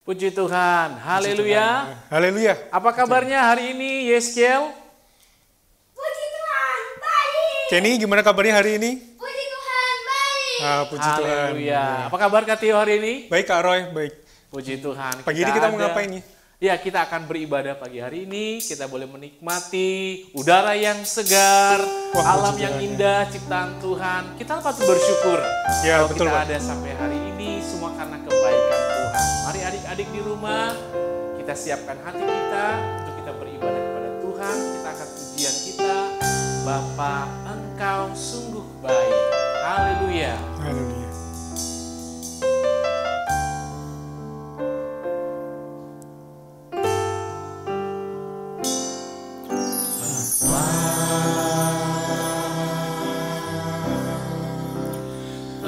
Puji Tuhan, haleluya. Haleluya. Apa kabarnya hari ini, Yeskel? Puji Tuhan, baik. Kenny, gimana kabarnya hari ini? Puji Tuhan, baik. Puji Tuhan. Haleluya. Apa kabar Kak Tio hari ini? Baik Kak Roy, baik. Puji Tuhan. Pagi ini kita mau ngapain nih? Ya, kita akan beribadah pagi hari ini. Kita boleh menikmati udara yang segar, alam yang indah, ciptaan Tuhan. Kita patut bersyukur Ya, kalau betul, kita Pak. ada sampai hari ini, semua karena kebaikan Tuhan. Mari adik-adik di rumah, kita siapkan hati kita untuk kita beribadah kepada Tuhan. Kita akan pujian kita, Bapa, Engkau sungguh baik. Haleluya. Haleluya.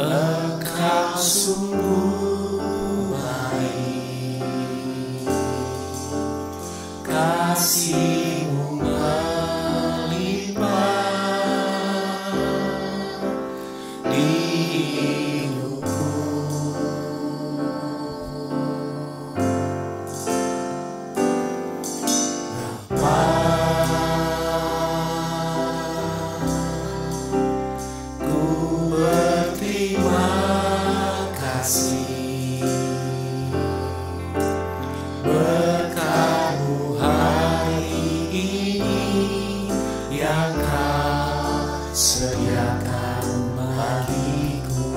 Engkau sungguh baik, kasih-Mu melimpah di hidupku. Ku berterima kasih berkat-Mu hari ini yang Kau sediakan bagiku.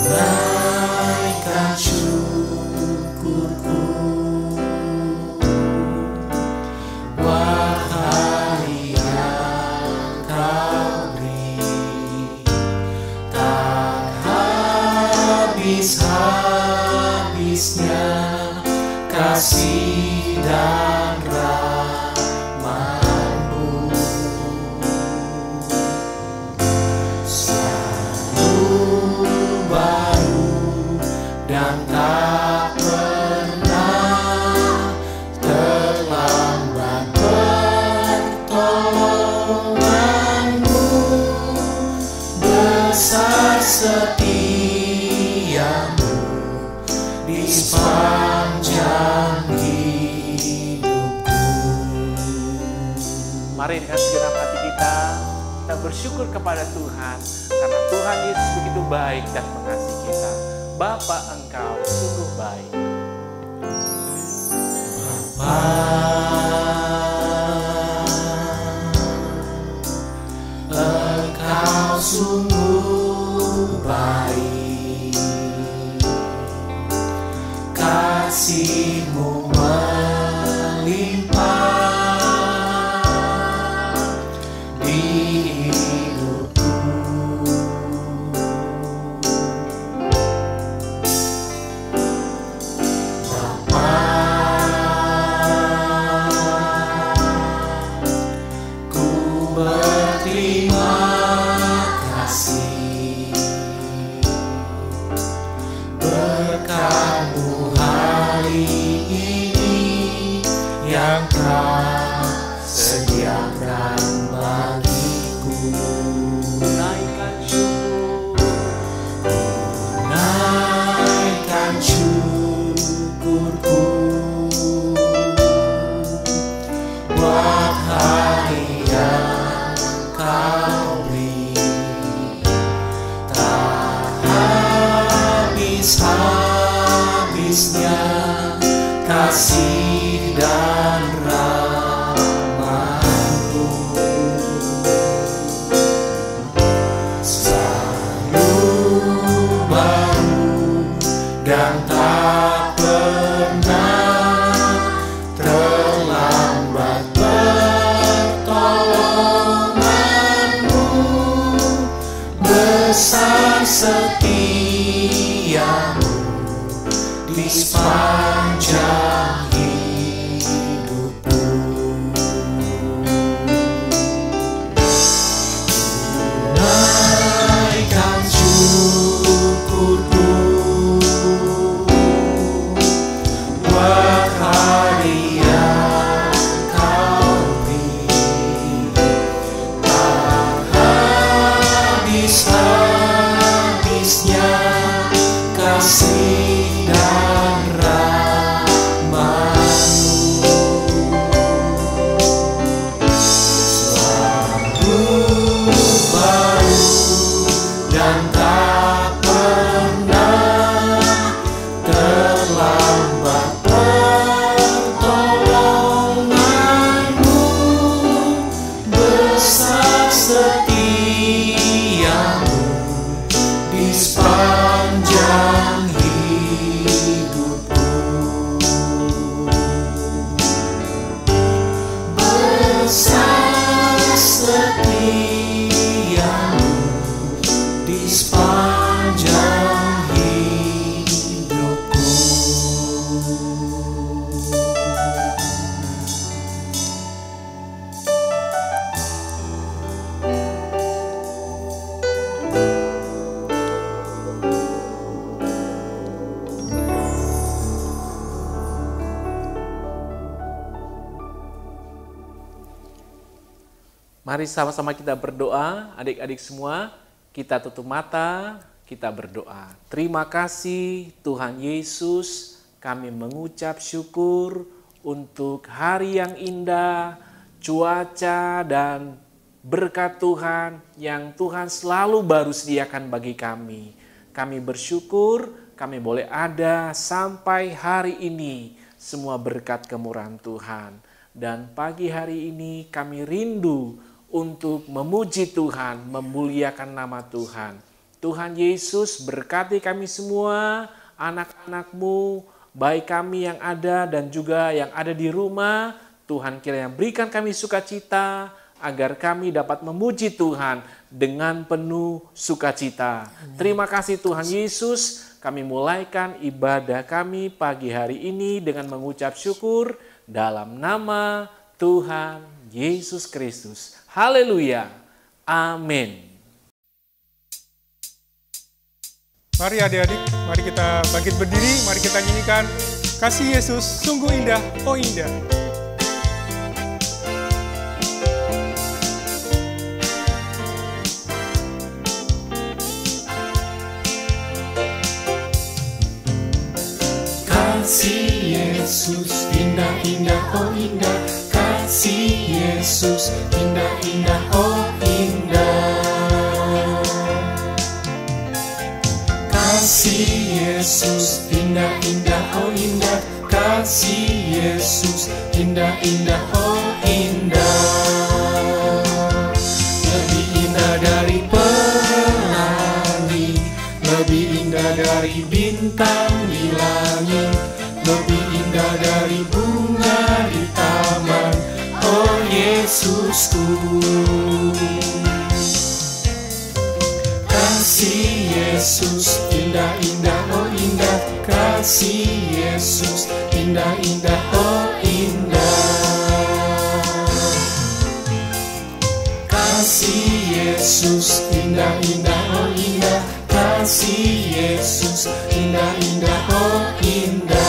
Naikkan syukurku buat hari yang Kau beri, tak habis-habisnya kasih dan rahmat-Mu. Selalu baru dan tak pernah terlambat pertolongan-Mu. Besar setia-Mu di sepanjang hidupku. Mari dengan segenap hati kita bersyukur kepada Tuhan karena Tuhan Yesus begitu baik dan mengasihi kita. Bapa, Engkau sungguh baik. Engkau sungguh baik, kasih-Mu melimpah di hidupku. Bapa, ku berterima kasih berkat-Mu hari ini yang Kau sediakan bagiku. Naikkan syukurku buat hari yang Kau beri, tak habis-habisnya kasih dan rahmat-Mu. Selalu baru dan tak pernah terlambat pertolongan-Mu. Besar setia-Mu di sepanjang hidupku. Naikkan syukurku buat hari yang Kau beri, tak habis-habis setiamu di sepanjang hidupku. Besar setiamu di sepanjang hidupku. Mari sama-sama kita berdoa, adik-adik semua. Kita tutup mata, kita berdoa. Terima kasih Tuhan Yesus, kami mengucap syukur untuk hari yang indah, cuaca dan berkat Tuhan yang Tuhan selalu baru sediakan bagi kami. Kami bersyukur, kami boleh ada sampai hari ini, semua berkat kemurahan Tuhan. Dan pagi hari ini kami rindu untuk memuji Tuhan, memuliakan nama Tuhan. Tuhan Yesus berkati kami semua, anak-anak-Mu, baik kami yang ada dan juga yang ada di rumah. Tuhan kiranya berikan kami sukacita, agar kami dapat memuji Tuhan dengan penuh sukacita. Terima kasih Tuhan Yesus, kami mulaikan ibadah kami pagi hari ini dengan mengucap syukur dalam nama Tuhan Yesus Kristus. Haleluya. Amin. Mari adik-adik, mari kita bangkit berdiri, mari kita nyanyikan Kasih Yesus sungguh indah, oh indah. Kasih Yesus indah-indah, oh indah. Kasih Yesus indah-indah, oh indah. Kasih Yesus indah-indah, oh indah. Kasih Yesus indah-indah, oh indah. Lebih indah dari pelangi, lebih indah dari bintang di langit, lebih indah dari bunga di taman, oh Yesusku. Kasih Yesus indah-indah, oh indah. Kasih Yesus indah-indah, oh indah. Kasih Yesus indah-indah, oh indah. Kasih Yesus indah-indah, oh indah.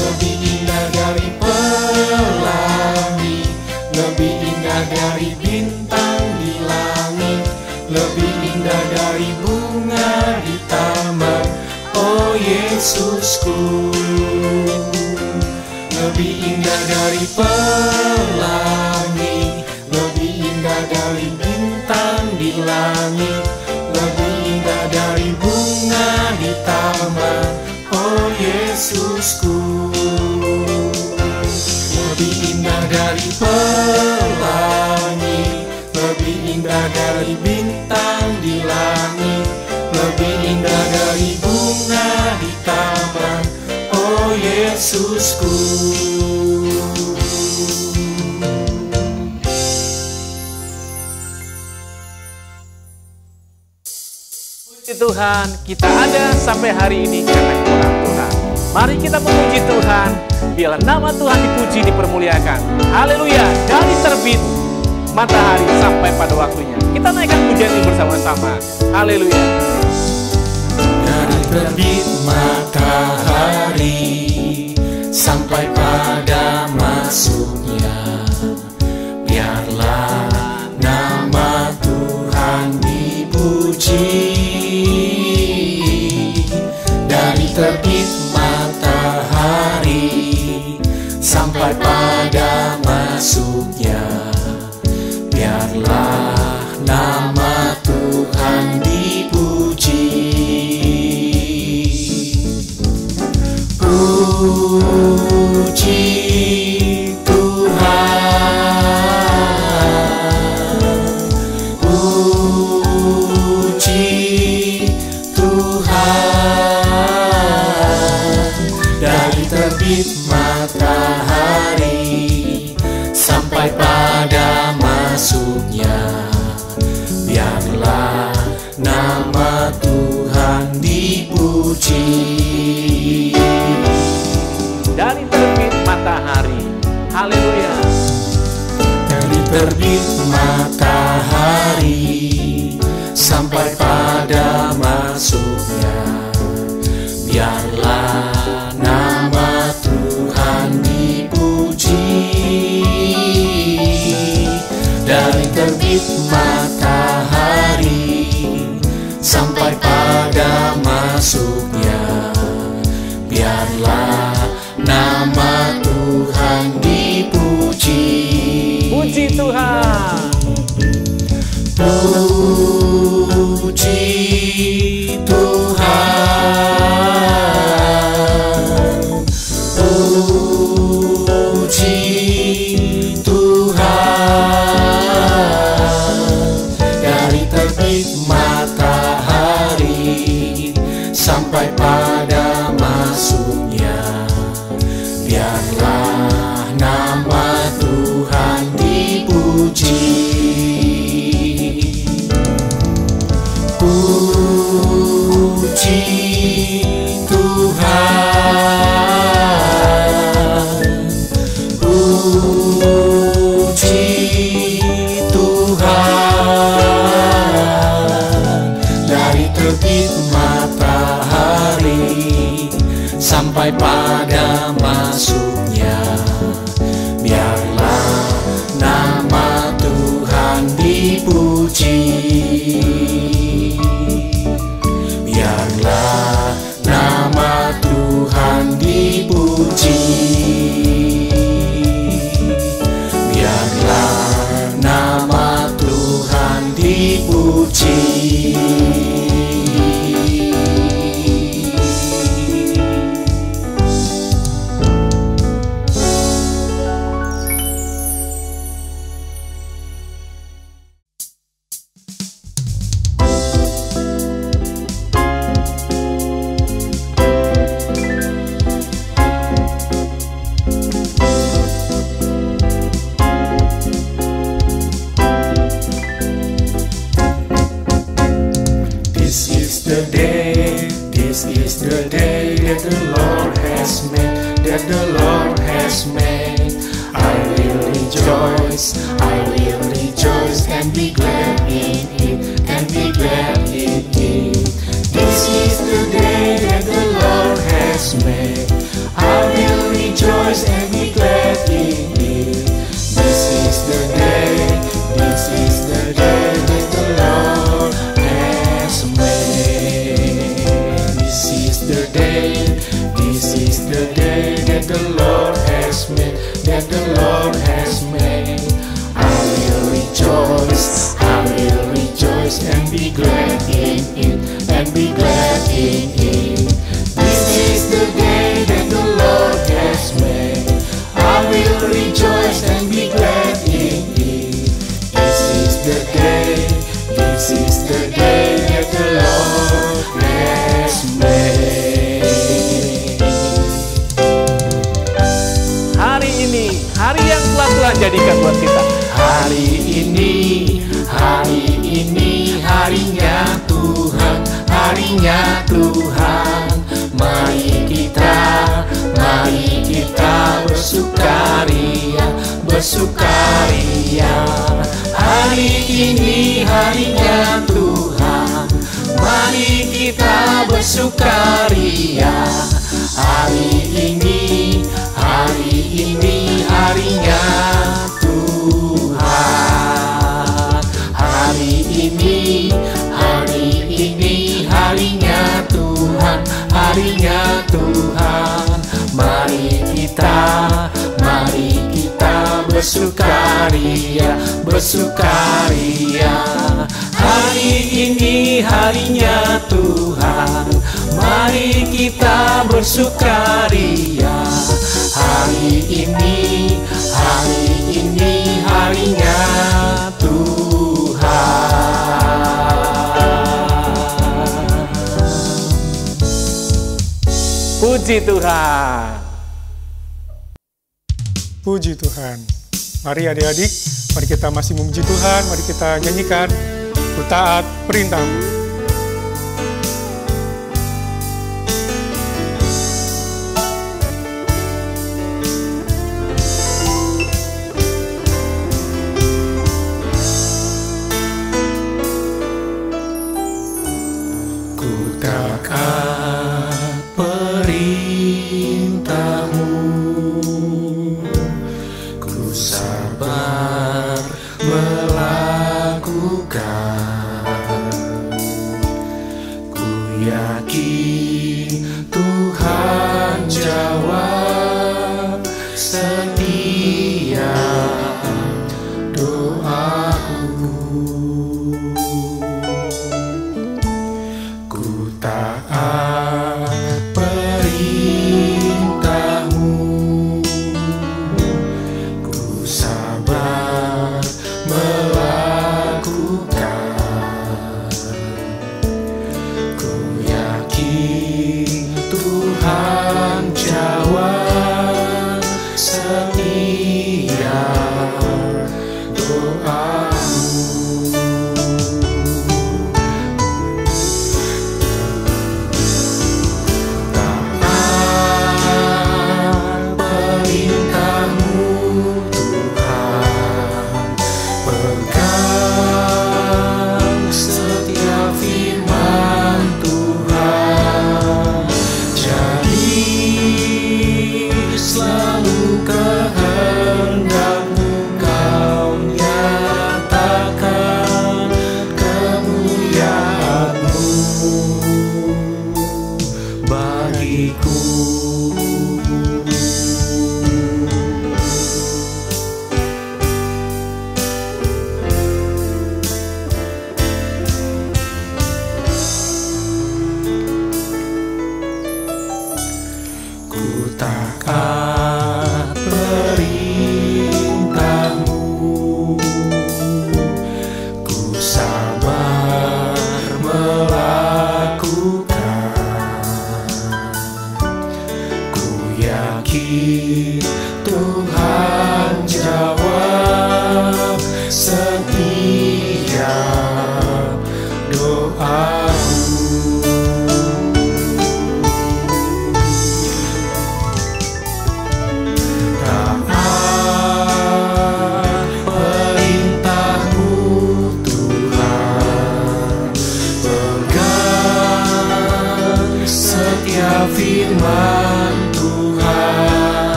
Lebih indah dari pelangi, lebih indah dari bintang di langit, lebih indah dari bunga di taman, oh Yesusku. Lebih indah dari pelangi, lebih indah dari bintang di langit, lebih indah dari bunga di taman, oh Yesusku. Lebih indah dari pelangi, lebih indah dari bintang di langit, lebih indah dari bunga di taman, oh Yesusku. Puji Tuhan, kita ada sampai hari ini karena kemurahan Tuhan. Mari kita memuji Tuhan, biarlah nama Tuhan dipuji, dipermuliakan. Haleluya, dari terbit matahari sampai pada waktunya. Kita naikkan pujian ini bersama-sama. Haleluya. Dari terbit matahari sampai pada masuknya, biarlah nama Tuhan dipuji. Dari terbit matahari sampai pada masuknya, biarlah nama Tuhan dipuji. Puji Tuhan, masuknya. Biarlah nama Tuhan dipuji. Dari terbit matahari, haleluya. Dari terbit matahari sampai pada masuknya, biarlah nama Tuhan dipuji. Dari terbit matahari sampai pada masuknya, biarlah nama Tuhan dipuji. Puji Tuhan. Puji Tuhan, puji Tuhan. Dari terbit matahari sampai pada masuknya, biarlah nama Tuhan dipuji. Puji Tuhan, puji Tuhan. Dari terbit matahari sampai pada masuknya, biarlah nama Tuhan dipuji. Biarlah nama Tuhan dipuji. Biarlah nama Tuhan dipuji. This is the day that the Lord has made, that the Lord has made. I will rejoice and be glad in it, and be glad in it. This is the day that the Lord has made. I will rejoice and be glad in it. This is the day that the Lord has made. This is the day that the Lord has made, that the Lord has made. I will rejoice and be glad in it, and be glad in it. This is the day that the Lord has made. I will rejoice and be glad in it. This is the day that the Lord has made. Hari ini, hari yang telah Tuhan jadikan buat kita. Hari ini harinya Tuhan, harinya Tuhan. Mari kita bersukaria, bersukaria. Hari ini harinya Tuhan, mari kita bersukaria. Hari ini harinya Tuhan. Hari ini harinya Tuhan, harinya Tuhan. Mari kita bersukaria, bersukaria. Hari ini harinya Tuhan, mari kita bersukaria. Hari ini harinya Tuhan. Puji Tuhan. Puji Tuhan. Mari adik-adik, Mari kita masih memuji Tuhan, mari kita nyanyikan Ku taat perintah-Mu.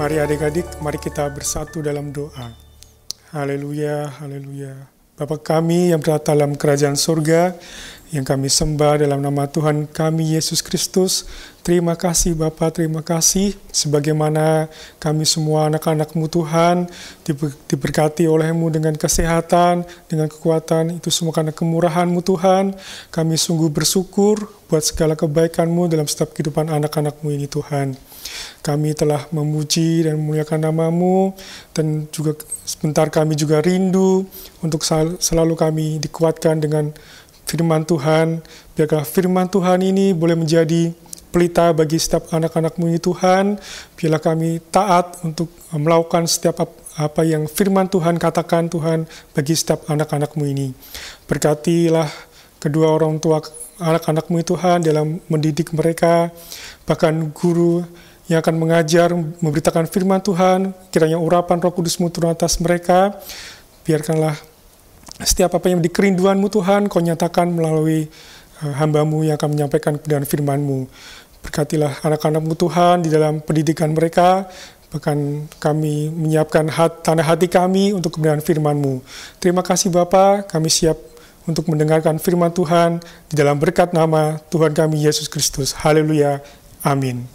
Mari adik-adik, mari kita bersatu dalam doa. Haleluya, haleluya. Bapa kami yang berada dalam kerajaan surga, yang kami sembah dalam nama Tuhan kami Yesus Kristus. Terima kasih Bapa, terima kasih. Sebagaimana kami semua anak-anak-Mu Tuhan, diberkati oleh-Mu dengan kesehatan, dengan kekuatan, itu semua karena kemurahan-Mu Tuhan. Kami sungguh bersyukur buat segala kebaikan-Mu dalam setiap kehidupan anak-anak-Mu ini Tuhan. Kami telah memuji dan memuliakan nama-Mu, dan juga sebentar kami juga rindu untuk selalu kami dikuatkan dengan firman Tuhan. Biarlah firman Tuhan ini boleh menjadi pelita bagi setiap anak-anak-Mu ini Tuhan. Biarlah kami taat untuk melakukan setiap apa yang firman Tuhan katakan Tuhan bagi setiap anak-anak-Mu ini. Berkatilah kedua orang tua anak-anak-Mu Tuhan dalam mendidik mereka, bahkan guru yang akan mengajar, memberitakan firman Tuhan. Kiranya urapan Roh Kudus-Mu turun atas mereka. Biarkanlah setiap apa yang dikerinduan-Mu Tuhan, Kau nyatakan melalui hamba-Mu yang akan menyampaikan kebenaran firman-Mu. Berkatilah anak-anak-Mu Tuhan di dalam pendidikan mereka, bahkan kami menyiapkan tanah hati kami untuk kebenaran firman-Mu. Terima kasih Bapa, kami siap untuk mendengarkan firman Tuhan di dalam berkat nama Tuhan kami Yesus Kristus. Haleluya. Amin.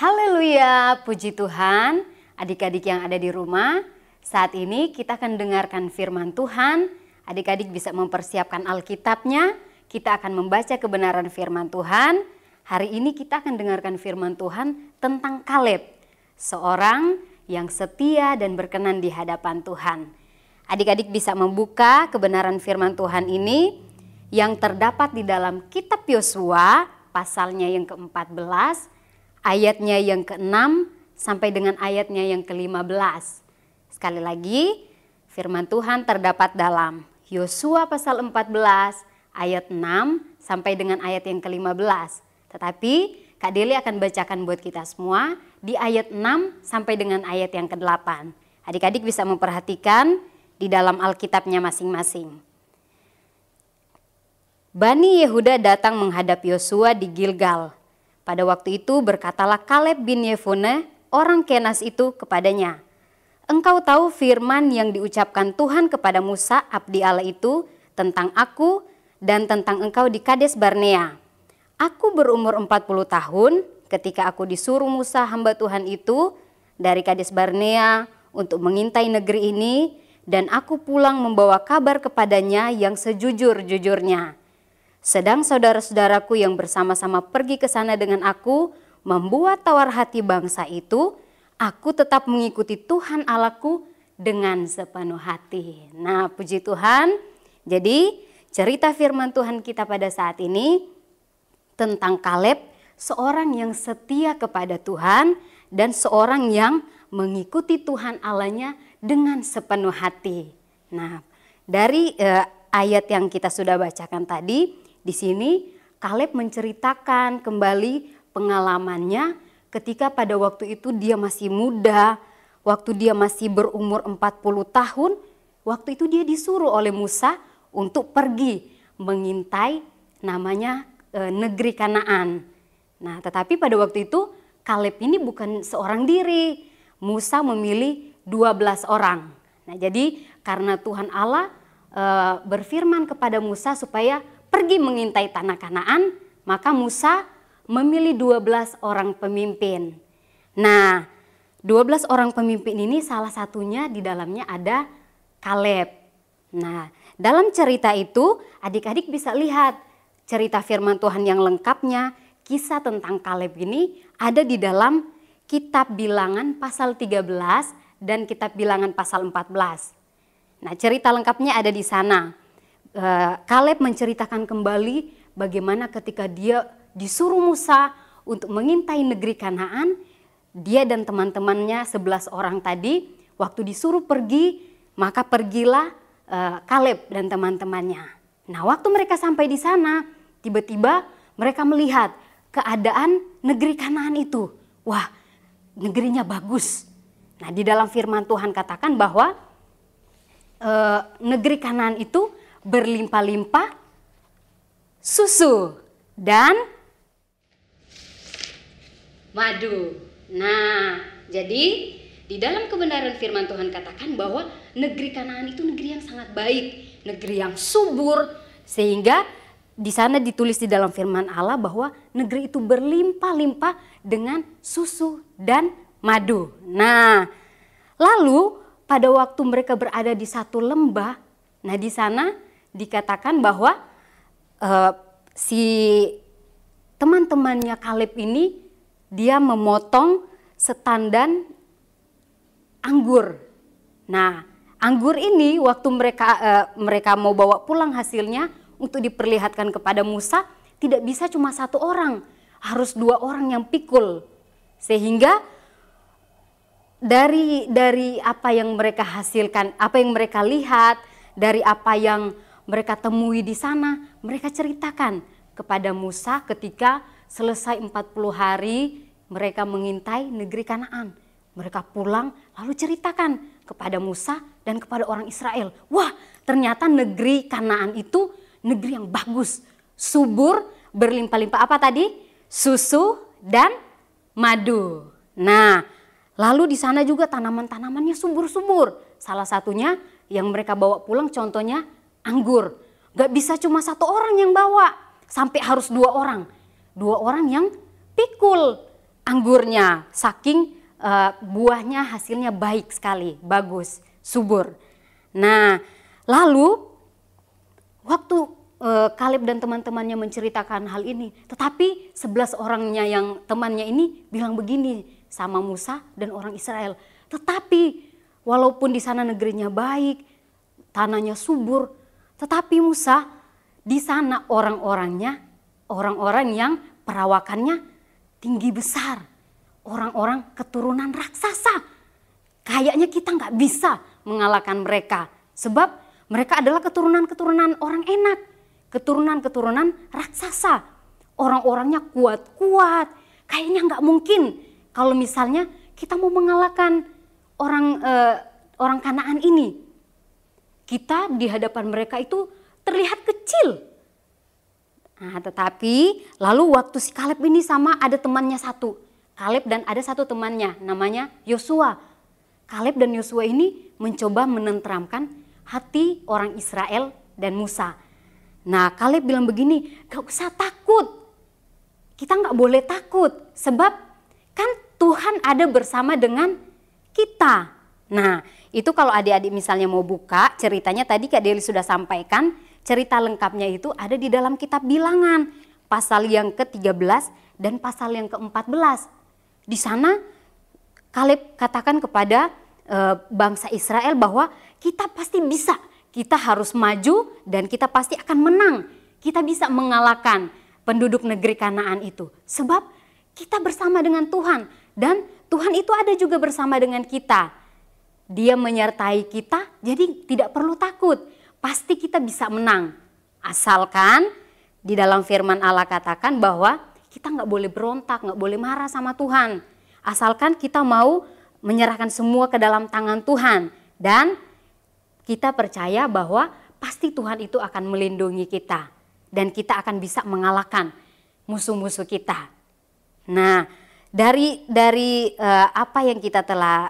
Haleluya, puji Tuhan. Adik-adik yang ada di rumah, saat ini kita akan dengarkan firman Tuhan. Adik-adik bisa mempersiapkan Alkitabnya. Kita akan membaca kebenaran firman Tuhan. Hari ini kita akan dengarkan firman Tuhan tentang Kaleb, seorang yang setia dan berkenan di hadapan Tuhan. Adik-adik bisa membuka kebenaran firman Tuhan ini yang terdapat di dalam kitab Yosua, pasalnya yang ke-14, ayatnya yang ke-6 sampai dengan ayatnya yang ke-15. Sekali lagi, firman Tuhan terdapat dalam Yosua pasal 14 ayat 6 sampai dengan ayat yang ke-15. Tetapi Kak Deli akan bacakan buat kita semua di ayat 6 sampai dengan ayat yang ke-8. Adik-adik bisa memperhatikan di dalam Alkitabnya masing-masing. Bani Yehuda datang menghadap Yosua di Gilgal. Pada waktu itu berkatalah Kaleb bin Yefune, orang Kenas itu kepadanya, "Engkau tahu firman yang diucapkan Tuhan kepada Musa, abdi Allah itu, tentang aku dan tentang engkau di Kades Barnea. Aku berumur 40 tahun ketika aku disuruh Musa hamba Tuhan itu dari Kades Barnea untuk mengintai negeri ini, dan aku pulang membawa kabar kepadanya yang sejujur-jujurnya. Sedang saudara-saudaraku yang bersama-sama pergi ke sana dengan aku membuat tawar hati bangsa itu, aku tetap mengikuti Tuhan Allahku dengan sepenuh hati." Nah, puji Tuhan. Jadi cerita firman Tuhan kita pada saat ini tentang Kaleb, seorang yang setia kepada Tuhan dan seorang yang mengikuti Tuhan Allahnya dengan sepenuh hati. Nah, dari ayat yang kita sudah bacakan tadi, di sini Kaleb menceritakan kembali pengalamannya ketika pada waktu itu dia masih muda, waktu dia masih berumur 40 tahun, waktu itu dia disuruh oleh Musa untuk pergi mengintai namanya negeri Kanaan. Nah, tetapi pada waktu itu Kaleb ini bukan seorang diri. Musa memilih 12 orang. Nah, jadi karena Tuhan Allah berfirman kepada Musa supaya pergi mengintai tanah Kanaan, maka Musa memilih 12 orang pemimpin. Nah, 12 orang pemimpin ini salah satunya di dalamnya ada Kaleb. Nah, dalam cerita itu adik-adik bisa lihat cerita firman Tuhan yang lengkapnya, kisah tentang Kaleb ini ada di dalam kitab Bilangan pasal 13 dan kitab Bilangan pasal 14. Nah, cerita lengkapnya ada di sana. Kaleb menceritakan kembali bagaimana ketika dia disuruh Musa untuk mengintai negeri Kanaan, dia dan teman-temannya 11 orang tadi waktu disuruh pergi, maka pergilah Kaleb dan teman-temannya. Nah, waktu mereka sampai di sana, tiba-tiba mereka melihat keadaan negeri Kanaan itu. Wah, negerinya bagus. Nah, di dalam firman Tuhan katakan bahwa negeri Kanaan itu berlimpah-limpah susu dan madu. Nah, jadi di dalam kebenaran firman Tuhan katakan bahwa negeri Kanaan itu negeri yang sangat baik, negeri yang subur, sehingga di sana ditulis di dalam firman Allah bahwa negeri itu berlimpah-limpah dengan susu dan madu. Nah, lalu pada waktu mereka berada di satu lembah, nah di sana dikatakan bahwa si teman-temannya Kaleb ini dia memotong setandan anggur. Nah, anggur ini waktu mereka mau bawa pulang hasilnya untuk diperlihatkan kepada Musa, tidak bisa cuma satu orang, harus 2 orang yang pikul. Sehingga dari apa yang mereka hasilkan, apa yang mereka lihat, dari apa yang mereka temui di sana, mereka ceritakan kepada Musa ketika selesai 40 hari mereka mengintai negeri Kanaan. Mereka pulang lalu ceritakan kepada Musa dan kepada orang Israel. Wah, ternyata negeri Kanaan itu negeri yang bagus, subur, berlimpah-limpah apa tadi? Susu dan madu. Nah, lalu di sana juga tanaman-tanamannya subur-subur. Salah satunya yang mereka bawa pulang contohnya anggur. Gak bisa cuma satu orang yang bawa, sampai harus 2 orang. 2 orang yang pikul anggurnya, saking buahnya hasilnya baik sekali, bagus, subur. Nah, lalu waktu Kaleb dan teman-temannya menceritakan hal ini, tetapi 11 orangnya yang temannya ini bilang begini sama Musa dan orang Israel. Tetapi walaupun di sana negerinya baik, tanahnya subur, tetapi Musa di sana orang-orangnya, orang-orang yang perawakannya tinggi besar, orang-orang keturunan raksasa. Kayaknya kita nggak bisa mengalahkan mereka, sebab mereka adalah keturunan-keturunan orang enak, keturunan-keturunan raksasa. Orang-orangnya kuat-kuat. Kayaknya nggak mungkin kalau misalnya kita mau mengalahkan orang Kanaan ini. Kita di hadapan mereka itu terlihat kecil. Nah, tetapi lalu waktu si Kaleb ini sama ada temannya satu. Kaleb dan ada satu temannya namanya Yosua. Kaleb dan Yosua ini mencoba menenteramkan hati orang Israel dan Musa. Nah, Kaleb bilang begini, gak usah takut. Kita gak boleh takut, sebab kan Tuhan ada bersama dengan kita. Nah, itu kalau adik-adik misalnya mau buka ceritanya tadi Kak Deli sudah sampaikan, cerita lengkapnya itu ada di dalam kitab Bilangan, pasal yang ke-13 dan pasal yang ke-14. Di sana Kaleb katakan kepada bangsa Israel bahwa kita pasti bisa, kita harus maju dan kita pasti akan menang. Kita bisa mengalahkan penduduk negeri Kanaan itu. Sebab kita bersama dengan Tuhan dan Tuhan itu ada juga bersama dengan kita. Dia menyertai kita, jadi tidak perlu takut. Pasti kita bisa menang. Asalkan di dalam firman Allah katakan bahwa kita nggak boleh berontak, nggak boleh marah sama Tuhan. Asalkan kita mau menyerahkan semua ke dalam tangan Tuhan. Dan kita percaya bahwa pasti Tuhan itu akan melindungi kita. Dan kita akan bisa mengalahkan musuh-musuh kita. Nah, dari apa yang kita telah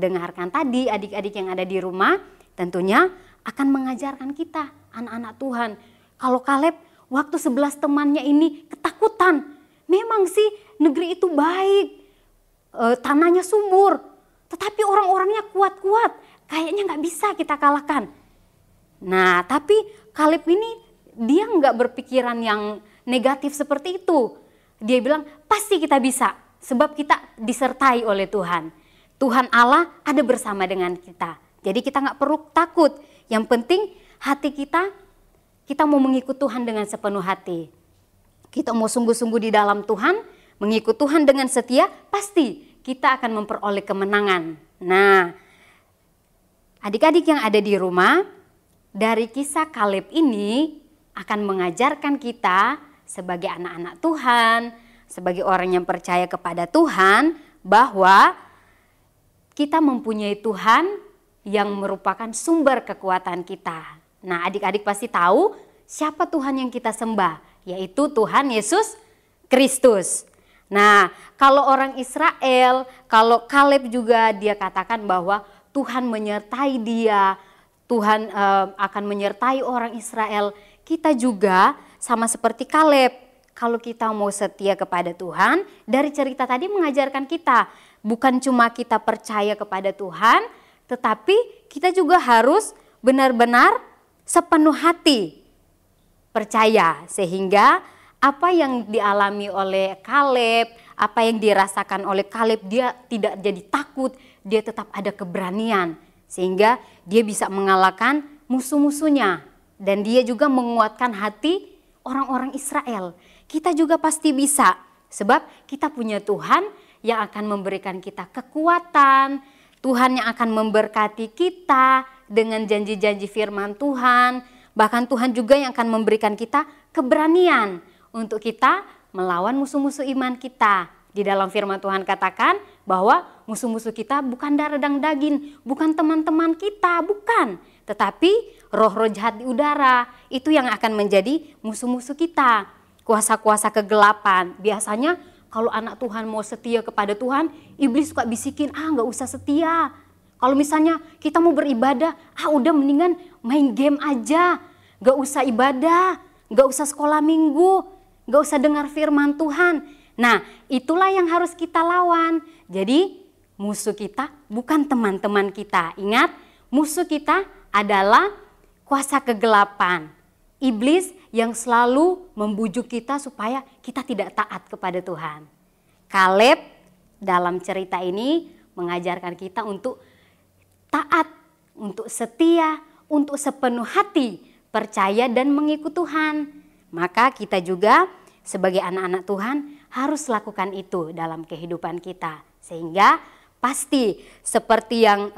dengarkan tadi, adik-adik yang ada di rumah tentunya akan mengajarkan kita, anak-anak Tuhan. Kalau Kaleb waktu 11 temannya ini ketakutan. Memang sih negeri itu baik. Tanahnya subur, tetapi orang-orangnya kuat-kuat, kayaknya nggak bisa kita kalahkan. Nah, tapi Kaleb ini dia nggak berpikiran yang negatif seperti itu. Dia bilang pasti kita bisa, sebab kita disertai oleh Tuhan. Tuhan Allah ada bersama dengan kita, jadi kita nggak perlu takut. Yang penting hati kita mau mengikut Tuhan dengan sepenuh hati. Kita mau sungguh-sungguh di dalam Tuhan, mengikut Tuhan dengan setia, pasti kita akan memperoleh kemenangan. Nah, adik-adik yang ada di rumah, dari kisah Kaleb ini akan mengajarkan kita sebagai anak-anak Tuhan, sebagai orang yang percaya kepada Tuhan, bahwa kita mempunyai Tuhan yang merupakan sumber kekuatan kita. Nah, adik-adik pasti tahu siapa Tuhan yang kita sembah, yaitu Tuhan Yesus Kristus. Nah, kalau orang Israel, kalau Kaleb juga dia katakan bahwa Tuhan menyertai dia, Tuhan akan menyertai orang Israel. Kita juga sama seperti Kaleb, kalau kita mau setia kepada Tuhan, dari cerita tadi mengajarkan kita, bukan cuma kita percaya kepada Tuhan, tetapi kita juga harus benar-benar sepenuh hati percaya, sehingga apa yang dialami oleh Kaleb, apa yang dirasakan oleh Kaleb, dia tidak jadi takut, dia tetap ada keberanian. Sehingga dia bisa mengalahkan musuh-musuhnya. Dan dia juga menguatkan hati orang-orang Israel. Kita juga pasti bisa, sebab kita punya Tuhan yang akan memberikan kita kekuatan, Tuhan yang akan memberkati kita dengan janji-janji firman Tuhan. Bahkan Tuhan juga yang akan memberikan kita keberanian untuk kita melawan musuh-musuh iman kita. Di dalam firman Tuhan katakan bahwa musuh-musuh kita bukan darah dan daging, bukan teman-teman kita, bukan. Tetapi roh-roh jahat di udara, itu yang akan menjadi musuh-musuh kita. Kuasa-kuasa kegelapan. Biasanya kalau anak Tuhan mau setia kepada Tuhan, iblis suka bisikin, nggak usah setia. Kalau misalnya kita mau beribadah, udah mendingan main game aja. Nggak usah ibadah, nggak usah sekolah minggu, nggak usah dengar firman Tuhan. Nah, itulah yang harus kita lawan. Jadi, musuh kita bukan teman-teman kita. Ingat, musuh kita adalah kuasa kegelapan. Iblis yang selalu membujuk kita supaya kita tidak taat kepada Tuhan. Kaleb dalam cerita ini mengajarkan kita untuk taat, untuk setia, untuk sepenuh hati, percaya dan mengikut Tuhan. Maka kita juga sebagai anak-anak Tuhan harus lakukan itu dalam kehidupan kita. Sehingga pasti seperti yang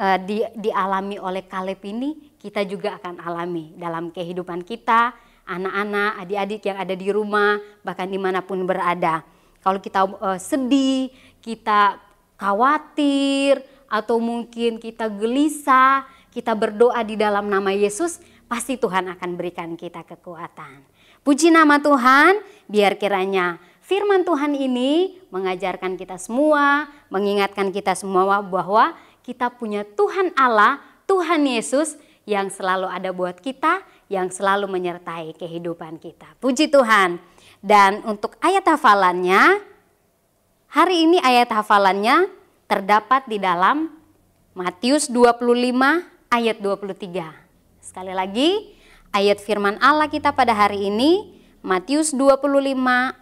dialami oleh Kaleb ini, kita juga akan alami dalam kehidupan kita, anak-anak, adik-adik yang ada di rumah, bahkan dimanapun berada. Kalau kita sedih, kita khawatir, atau mungkin kita gelisah, kita berdoa di dalam nama Yesus, pasti Tuhan akan berikan kita kekuatan. Puji nama Tuhan, biar kiranya firman Tuhan ini mengajarkan kita semua, mengingatkan kita semua bahwa kita punya Tuhan Allah, Tuhan Yesus yang selalu ada buat kita, yang selalu menyertai kehidupan kita. Puji Tuhan. Dan untuk ayat hafalannya, hari ini ayat hafalannya terdapat di dalam Matius 25 ayat 23. Sekali lagi, ayat firman Allah kita pada hari ini, Matius 25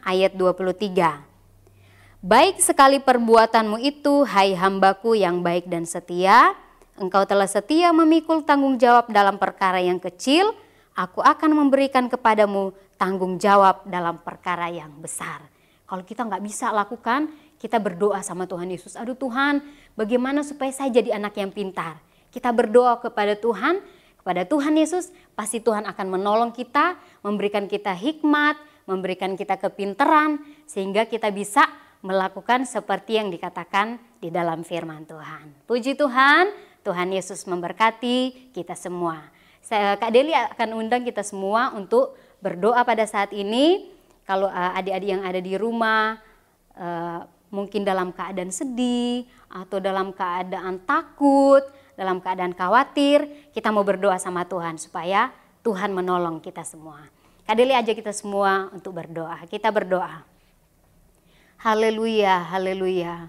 ayat 23. Baik sekali perbuatanmu itu, hai hambaku yang baik dan setia, engkau telah setia memikul tanggung jawab dalam perkara yang kecil, aku akan memberikan kepadamu tanggung jawab dalam perkara yang besar. Kalau kita nggak bisa lakukan, kita berdoa sama Tuhan Yesus. Aduh Tuhan, bagaimana supaya saya jadi anak yang pintar? Kita berdoa kepada Tuhan Yesus, pasti Tuhan akan menolong kita, memberikan kita hikmat, memberikan kita kepintaran, sehingga kita bisa melakukan seperti yang dikatakan di dalam firman Tuhan. Puji Tuhan, Tuhan Yesus memberkati kita semua. Kak Deli akan undang kita semua untuk berdoa pada saat ini. Kalau adik-adik yang ada di rumah, mungkin dalam keadaan sedih, atau dalam keadaan takut, dalam keadaan khawatir, kita mau berdoa sama Tuhan supaya Tuhan menolong kita semua. Kak Deli ajak kita semua untuk berdoa. Kita berdoa. Haleluya, haleluya.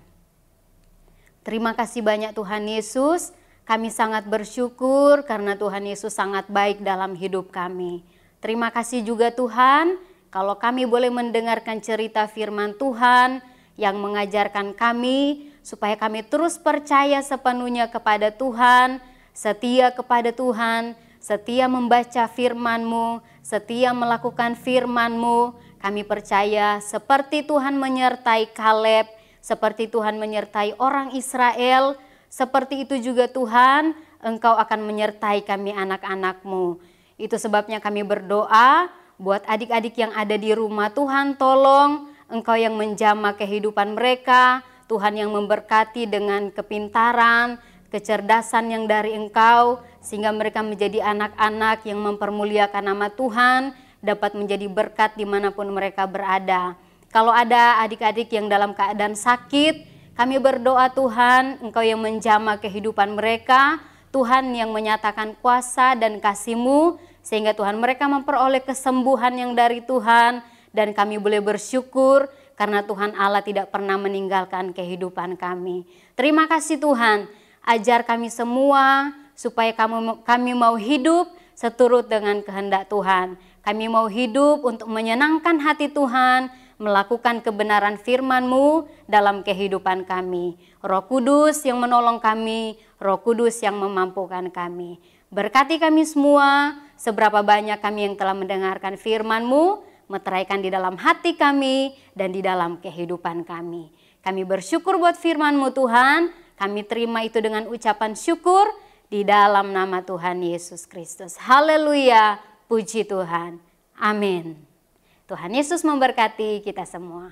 Terima kasih banyak Tuhan Yesus. Kami sangat bersyukur karena Tuhan Yesus sangat baik dalam hidup kami. Terima kasih juga Tuhan, kalau kami boleh mendengarkan cerita firman Tuhan yang mengajarkan kami supaya kami terus percaya sepenuhnya kepada Tuhan, setia kepada Tuhan, setia membaca firman-Mu, setia melakukan firman-Mu. Kami percaya seperti Tuhan menyertai Kaleb, seperti Tuhan menyertai orang Israel, seperti itu juga Tuhan, Engkau akan menyertai kami anak-anak-Mu. Itu sebabnya kami berdoa buat adik-adik yang ada di rumah. Tuhan tolong Engkau yang menjamah kehidupan mereka, Tuhan yang memberkati dengan kepintaran, kecerdasan yang dari Engkau, sehingga mereka menjadi anak-anak yang mempermuliakan nama Tuhan, dapat menjadi berkat dimanapun mereka berada. Kalau ada adik-adik yang dalam keadaan sakit, kami berdoa Tuhan, Engkau yang menjamah kehidupan mereka, Tuhan yang menyatakan kuasa dan kasih-Mu, sehingga Tuhan mereka memperoleh kesembuhan yang dari Tuhan, dan kami boleh bersyukur karena Tuhan Allah tidak pernah meninggalkan kehidupan kami. Terima kasih Tuhan, ajar kami semua supaya kami mau hidup seturut dengan kehendak Tuhan. Kami mau hidup untuk menyenangkan hati Tuhan, melakukan kebenaran firman-Mu dalam kehidupan kami. Roh Kudus yang menolong kami, Roh Kudus yang memampukan kami. Berkati kami semua, seberapa banyak kami yang telah mendengarkan firman-Mu, meteraikan di dalam hati kami dan di dalam kehidupan kami. Kami bersyukur buat firman-Mu Tuhan, kami terima itu dengan ucapan syukur di dalam nama Tuhan Yesus Kristus. Haleluya, puji Tuhan. Amin. Tuhan Yesus memberkati kita semua.